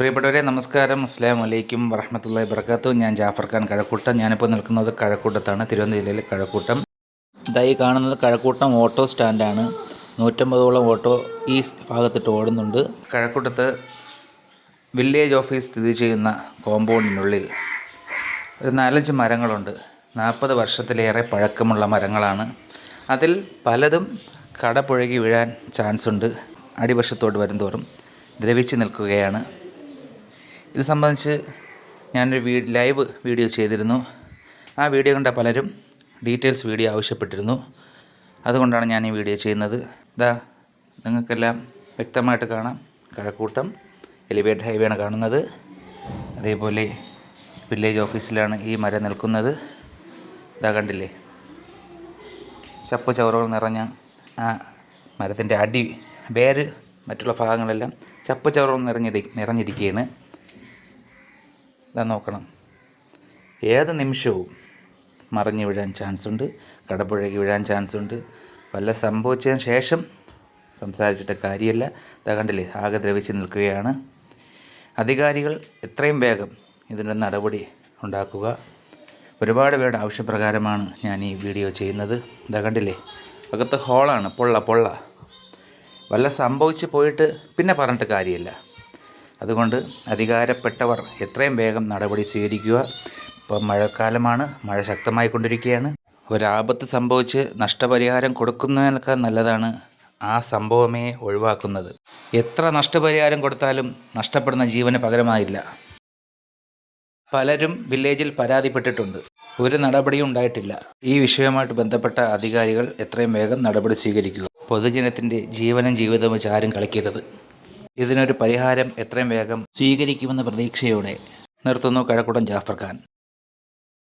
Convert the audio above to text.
പ്രിയപ്പെട്ടവരെ നമസ്കാരം. അസ്സലാമു അലൈക്കും വറഹ്മത്തുള്ളാഹി വബറകാതുഹു. ഞാൻ ജാഫർ ഖാൻ കഴക്കൂട്ടം. ഞാനിപ്പോൾ നിൽക്കുന്നത് കഴക്കൂട്ടത്താണ്, തിരുവനന്തപുരം ജില്ലയിലെ കഴക്കൂട്ടം. ഇതായി കാണുന്നത് കഴക്കൂട്ടം ഓട്ടോ സ്റ്റാൻഡാണ്. 150ഓളം ഓട്ടോ ഈ ഭാഗത്തിട്ട് ഓടുന്നുണ്ട്. കഴക്കൂട്ടത്ത് വില്ലേജ് ഓഫീസ് സ്ഥിതി ചെയ്യുന്ന കോമ്പൗണ്ടിനുള്ളിൽ ഒരു 4-5 മരങ്ങളുണ്ട്. 40 വർഷത്തിലേറെ പഴക്കമുള്ള മരങ്ങളാണ്. അതിൽ പലതും കടപുഴകി വീഴാൻ ചാൻസ് ഉണ്ട്. അടിവശത്തോട്ട് വരുന്തോറും ദ്രവിച്ച് നിൽക്കുകയാണ്. ഇത് സംബന്ധിച്ച് ഞാനൊരു ലൈവ് വീഡിയോ ചെയ്തിരുന്നു. ആ വീഡിയോ കണ്ട പലരും ഡീറ്റെയിൽസ് വീഡിയോ ആവശ്യപ്പെട്ടിരുന്നു. അതുകൊണ്ടാണ് ഞാൻ ഈ വീഡിയോ ചെയ്യുന്നത്. നിങ്ങൾക്കെല്ലാം വ്യക്തമായിട്ട് കാണാം. കഴക്കൂട്ടം എലിവേറ്റഡ് ഹൈവേ ആണ് കാണുന്നത്. അതേപോലെ വില്ലേജ് ഓഫീസിലാണ് ഈ മരം നിൽക്കുന്നത്. കണ്ടില്ലേ, ചപ്പ് ചവറുകൾ നിറഞ്ഞ ആ മരത്തിൻ്റെ വേര് മറ്റുള്ള ഭാഗങ്ങളെല്ലാം ചപ്പ് ചവറുകൾ നിറഞ്ഞിരിക്കുകയാണ്. നോക്കണം, ഏത് നിമിഷവും മറിഞ്ഞു വീഴാൻ ചാൻസ് ഉണ്ട്, കടപുഴകി വീഴാൻ ചാൻസ് ഉണ്ട്. വല്ല സംഭവിച്ചതിന് ശേഷം സംസാരിച്ചിട്ട് കാര്യമില്ല. കണ്ടില്ലേ, ആകെ ദ്രവിച്ച് നിൽക്കുകയാണ്. അധികാരികൾ എത്രയും വേഗം ഇതിൻ്റെ നടപടി ഉണ്ടാക്കുക. ഒരുപാട് പേരുടെ ആവശ്യപ്രകാരമാണ് ഞാൻ ഈ വീഡിയോ ചെയ്യുന്നത്. കണ്ടില്ലേ, അകത്ത് ഹോളാണ്, പൊള്ള. വല്ല സംഭവിച്ച് പോയിട്ട് പിന്നെ പറഞ്ഞിട്ട് കാര്യമില്ല. അതുകൊണ്ട് അധികാരപ്പെട്ടവർ എത്രയും വേഗം നടപടി സ്വീകരിക്കുക. ഇപ്പോൾ മഴക്കാലമാണ്, മഴ ശക്തമായിക്കൊണ്ടിരിക്കുകയാണ്. ഒരാപത്ത് സംഭവിച്ച് നഷ്ടപരിഹാരം കൊടുക്കുന്നതിനേക്കാൾ നല്ലതാണ് ആ സംഭവമേ ഒഴിവാക്കുന്നത്. എത്ര നഷ്ടപരിഹാരം കൊടുത്താലും നഷ്ടപ്പെടുന്ന ജീവന് പകരമായില്ല. പലരും വില്ലേജിൽ പരാതിപ്പെട്ടിട്ടുണ്ട്, ഒരു നടപടിയും ഉണ്ടായിട്ടില്ല. ഈ വിഷയവുമായിട്ട് ബന്ധപ്പെട്ട അധികാരികൾ എത്രയും വേഗം നടപടി സ്വീകരിക്കുക. പൊതുജനത്തിൻ്റെ ജീവനും ജീവിതവും വെച്ച് ആരും കളിക്കരുത്. ഇതിനൊരു പരിഹാരം എത്രയും വേഗം സ്വീകരിക്കുമെന്ന പ്രതീക്ഷയോടെ നിർത്തുന്നു. കഴക്കൂട്ടം ജാഫർ ഖാൻ.